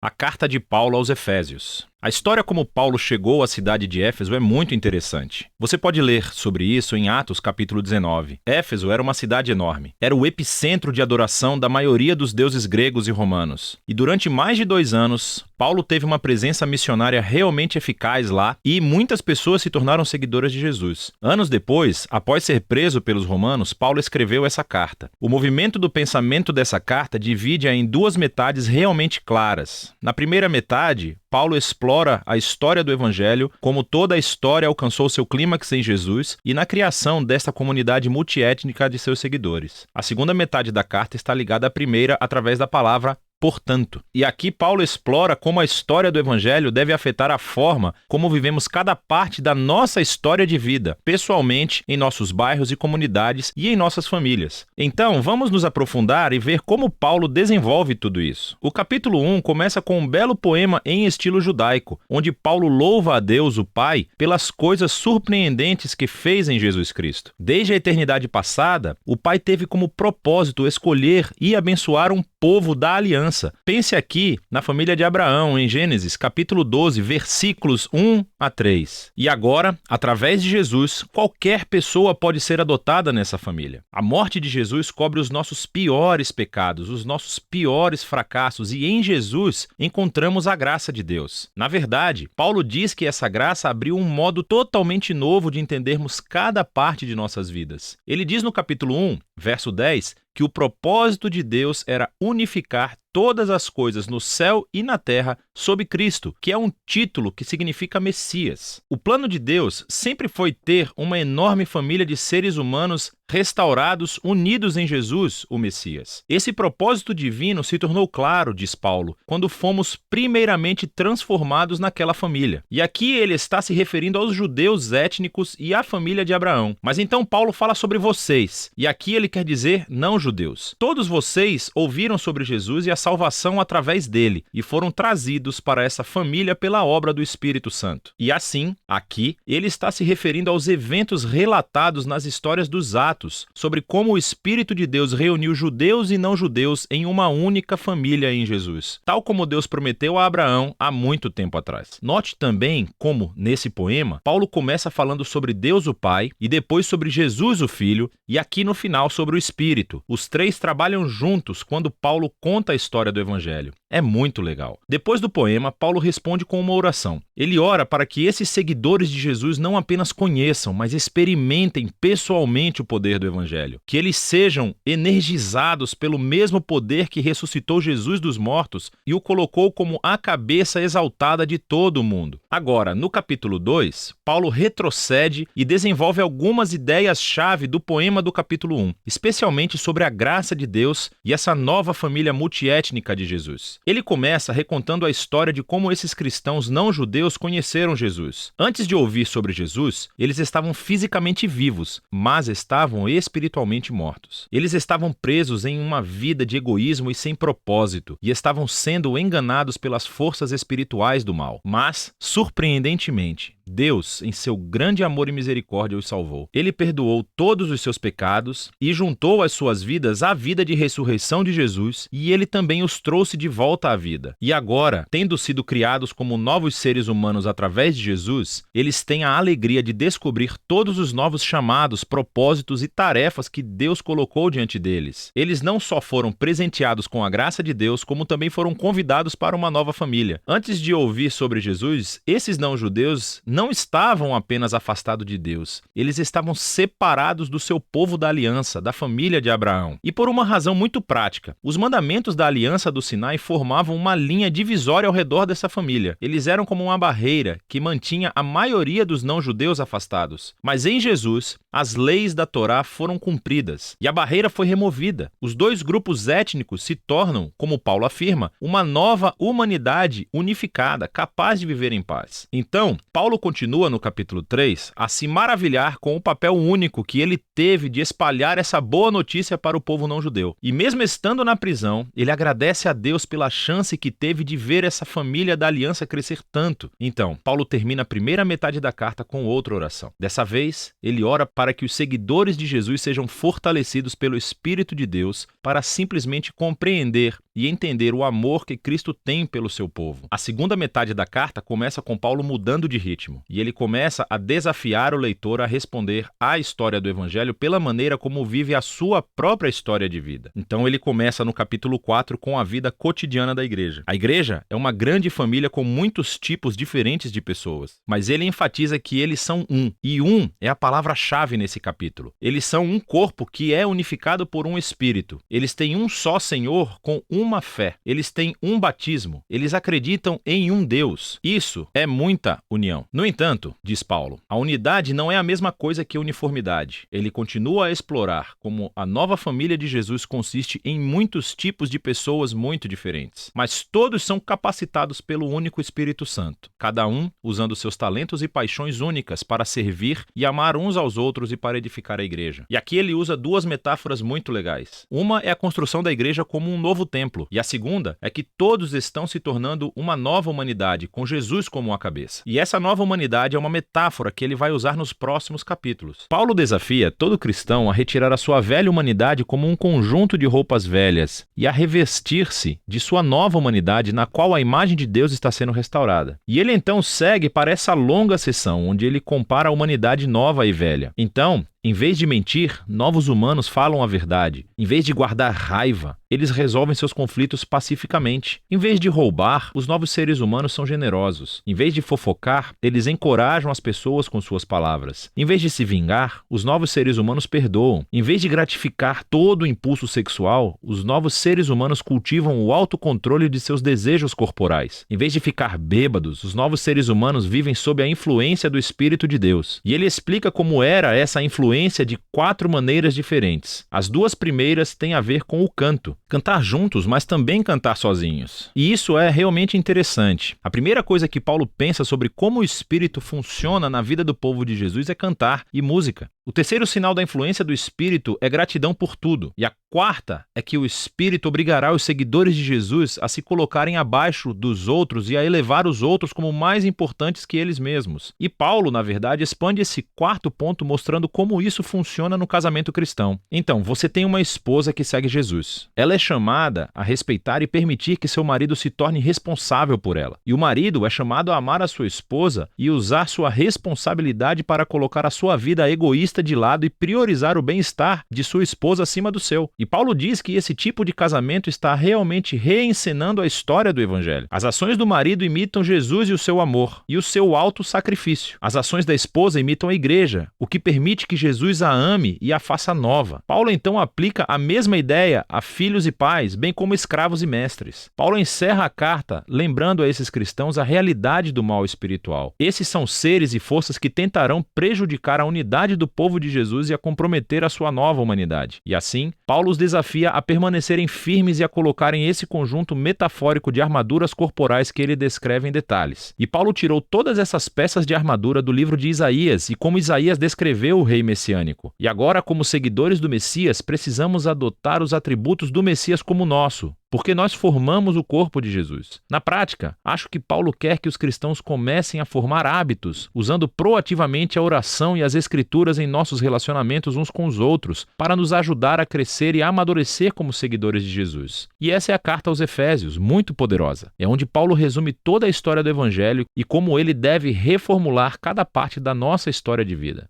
A carta de Paulo aos Efésios. A história como Paulo chegou à cidade de Éfeso é muito interessante. Você pode ler sobre isso em Atos capítulo 19. Éfeso era uma cidade enorme. Era o epicentro de adoração da maioria dos deuses gregos e romanos. E durante mais de 2 anos, Paulo teve uma presença missionária realmente eficaz lá e muitas pessoas se tornaram seguidoras de Jesus. Anos depois, após ser preso pelos romanos, Paulo escreveu essa carta. O movimento do pensamento dessa carta divide-a em 2 metades realmente claras. Na primeira metade, Paulo explora a história do Evangelho, como toda a história alcançou seu clímax em Jesus e na criação desta comunidade multiétnica de seus seguidores. A segunda metade da carta está ligada à primeira através da palavra portanto. E aqui Paulo explora como a história do Evangelho deve afetar a forma como vivemos cada parte da nossa história de vida, pessoalmente, em nossos bairros e comunidades e em nossas famílias. Então, vamos nos aprofundar e ver como Paulo desenvolve tudo isso. O capítulo 1 começa com um belo poema em estilo judaico, onde Paulo louva a Deus, o Pai, pelas coisas surpreendentes que fez em Jesus Cristo. Desde a eternidade passada, o Pai teve como propósito escolher e abençoar um povo da aliança. Pense aqui na família de Abraão, em Gênesis, capítulo 12, versículos 1 a 3. E agora, através de Jesus, qualquer pessoa pode ser adotada nessa família. A morte de Jesus cobre os nossos piores pecados, os nossos piores fracassos, e em Jesus encontramos a graça de Deus. Na verdade, Paulo diz que essa graça abriu um modo totalmente novo de entendermos cada parte de nossas vidas. Ele diz no capítulo 1, verso 10, que o propósito de Deus era unificar todas as coisas no céu e na terra sob Cristo, que é um título que significa Messias. O plano de Deus sempre foi ter uma enorme família de seres humanos restaurados, unidos em Jesus, o Messias. Esse propósito divino se tornou claro, diz Paulo, quando fomos primeiramente transformados naquela família. E aqui ele está se referindo aos judeus étnicos e à família de Abraão. Mas então Paulo fala sobre vocês, e aqui ele quer dizer não-judeus. Todos vocês ouviram sobre Jesus e a salvação através dele, e foram trazidos para essa família pela obra do Espírito Santo. E assim, aqui, ele está se referindo aos eventos relatados nas histórias dos Atos, sobre como o Espírito de Deus reuniu judeus e não-judeus em uma única família em Jesus, tal como Deus prometeu a Abraão há muito tempo atrás. Note também como, nesse poema, Paulo começa falando sobre Deus o Pai, e depois sobre Jesus o Filho, e aqui no final sobre o Espírito. Os 3 trabalham juntos quando Paulo conta a história do Evangelho. É muito legal. Depois do poema, Paulo responde com uma oração. Ele ora para que esses seguidores de Jesus não apenas conheçam, mas experimentem pessoalmente o poder do Evangelho. Que eles sejam energizados pelo mesmo poder que ressuscitou Jesus dos mortos e o colocou como a cabeça exaltada de todo o mundo. Agora, no capítulo 2, Paulo retrocede e desenvolve algumas ideias-chave do poema do capítulo 1, especialmente sobre a graça de Deus e essa nova família multiétnica de Jesus. Ele começa recontando a história de como esses cristãos não-judeus conheceram Jesus. Antes de ouvir sobre Jesus, eles estavam fisicamente vivos, mas estavam espiritualmente mortos. Eles estavam presos em uma vida de egoísmo e sem propósito, e estavam sendo enganados pelas forças espirituais do mal. Mas, surpreendentemente, Deus, em seu grande amor e misericórdia, os salvou. Ele perdoou todos os seus pecados e juntou as suas vidas à vida de ressurreição de Jesus, e ele também os trouxe de volta à vida. E agora, tendo sido criados como novos seres humanos através de Jesus, eles têm a alegria de descobrir todos os novos chamados, propósitos e tarefas que Deus colocou diante deles. Eles não só foram presenteados com a graça de Deus, como também foram convidados para uma nova família. Antes de ouvir sobre Jesus, esses não-judeus não estavam apenas afastados de Deus, eles estavam separados do seu povo da aliança, da família de Abraão. E por uma razão muito prática, os mandamentos da aliança do Sinai formavam uma linha divisória ao redor dessa família. Eles eram como uma barreira que mantinha a maioria dos não-judeus afastados. Mas em Jesus, as leis da Torá foram cumpridas e a barreira foi removida. Os 2 grupos étnicos se tornam, como Paulo afirma, uma nova humanidade unificada, capaz de viver em paz. Então, Paulo continua no capítulo 3 a se maravilhar com o papel único que ele teve de espalhar essa boa notícia para o povo não-judeu. E mesmo estando na prisão, ele agradece a Deus pela chance que teve de ver essa família da aliança crescer tanto. Então, Paulo termina a primeira metade da carta com outra oração. Dessa vez, ele ora para que os seguidores de Jesus sejam fortalecidos pelo Espírito de Deus para simplesmente compreender e entender o amor que Cristo tem pelo seu povo. A segunda metade da carta começa com Paulo mudando de ritmo, e ele começa a desafiar o leitor a responder à história do Evangelho pela maneira como vive a sua própria história de vida. Então ele começa no capítulo 4 com a vida cotidiana da igreja. A igreja é uma grande família com muitos tipos diferentes de pessoas, mas ele enfatiza que eles são um, e um é a palavra-chave nesse capítulo. Eles são um corpo que é unificado por um espírito. Eles têm um só Senhor com uma fé. Eles têm um batismo. Eles acreditam em um Deus. Isso é muita união. No entanto, diz Paulo, a unidade não é a mesma coisa que uniformidade. Ele continua a explorar como a nova família de Jesus consiste em muitos tipos de pessoas muito diferentes, mas todos são capacitados pelo único Espírito Santo, cada um usando seus talentos e paixões únicas para servir e amar uns aos outros e para edificar a igreja. E aqui ele usa duas metáforas muito legais. Uma é a construção da igreja como um novo templo, e a segunda é que todos estão se tornando uma nova humanidade, com Jesus como a cabeça. E essa nova humanidade é uma metáfora que ele vai usar nos próximos capítulos. Paulo desafia todo cristão a retirar a sua velha humanidade como um conjunto de roupas velhas e a revestir-se de sua nova humanidade na qual a imagem de Deus está sendo restaurada. E ele então segue para essa longa sessão onde ele compara a humanidade nova e velha. Então, em vez de mentir, novos humanos falam a verdade. Em vez de guardar raiva, eles resolvem seus conflitos pacificamente. Em vez de roubar, os novos seres humanos são generosos. Em vez de fofocar, eles encorajam as pessoas com suas palavras. Em vez de se vingar, os novos seres humanos perdoam. Em vez de gratificar todo o impulso sexual, os novos seres humanos cultivam o autocontrole de seus desejos corporais. Em vez de ficar bêbados, os novos seres humanos vivem sob a influência do Espírito de Deus. E ele explica como era essa influência de 4 maneiras diferentes. As 2 primeiras têm a ver com o canto. Cantar juntos, mas também cantar sozinhos. E isso é realmente interessante. A primeira coisa que Paulo pensa sobre como o Espírito funciona na vida do povo de Jesus é cantar e música. O terceiro sinal da influência do Espírito é gratidão por tudo. E a quarta é que o Espírito obrigará os seguidores de Jesus a se colocarem abaixo dos outros e a elevar os outros como mais importantes que eles mesmos. E Paulo, na verdade, expande esse quarto ponto mostrando como isso funciona no casamento cristão. Então, você tem uma esposa que segue Jesus. Ela é chamada a respeitar e permitir que seu marido se torne responsável por ela. E o marido é chamado a amar a sua esposa e usar sua responsabilidade para colocar a sua vida egoísta de lado e priorizar o bem-estar de sua esposa acima do seu. E Paulo diz que esse tipo de casamento está realmente reencenando a história do Evangelho. As ações do marido imitam Jesus e o seu amor, e o seu auto-sacrifício. As ações da esposa imitam a igreja, o que permite que Jesus a ame e a faça nova. Paulo então aplica a mesma ideia a filhos e pais, bem como escravos e mestres. Paulo encerra a carta lembrando a esses cristãos a realidade do mal espiritual. Esses são seres e forças que tentarão prejudicar a unidade do povo de Jesus e a comprometer a sua nova humanidade. E assim, Paulo os desafia a permanecerem firmes e a colocarem esse conjunto metafórico de armaduras corporais que ele descreve em detalhes. E Paulo tirou todas essas peças de armadura do livro de Isaías e como Isaías descreveu o rei messiânico. E agora, como seguidores do Messias, precisamos adotar os atributos do Messias como nosso, porque nós formamos o corpo de Jesus. Na prática, acho que Paulo quer que os cristãos comecem a formar hábitos, usando proativamente a oração e as escrituras em nossos relacionamentos uns com os outros, para nos ajudar a crescer e a amadurecer como seguidores de Jesus. E essa é a carta aos Efésios, muito poderosa. É onde Paulo resume toda a história do Evangelho e como ele deve reformular cada parte da nossa história de vida.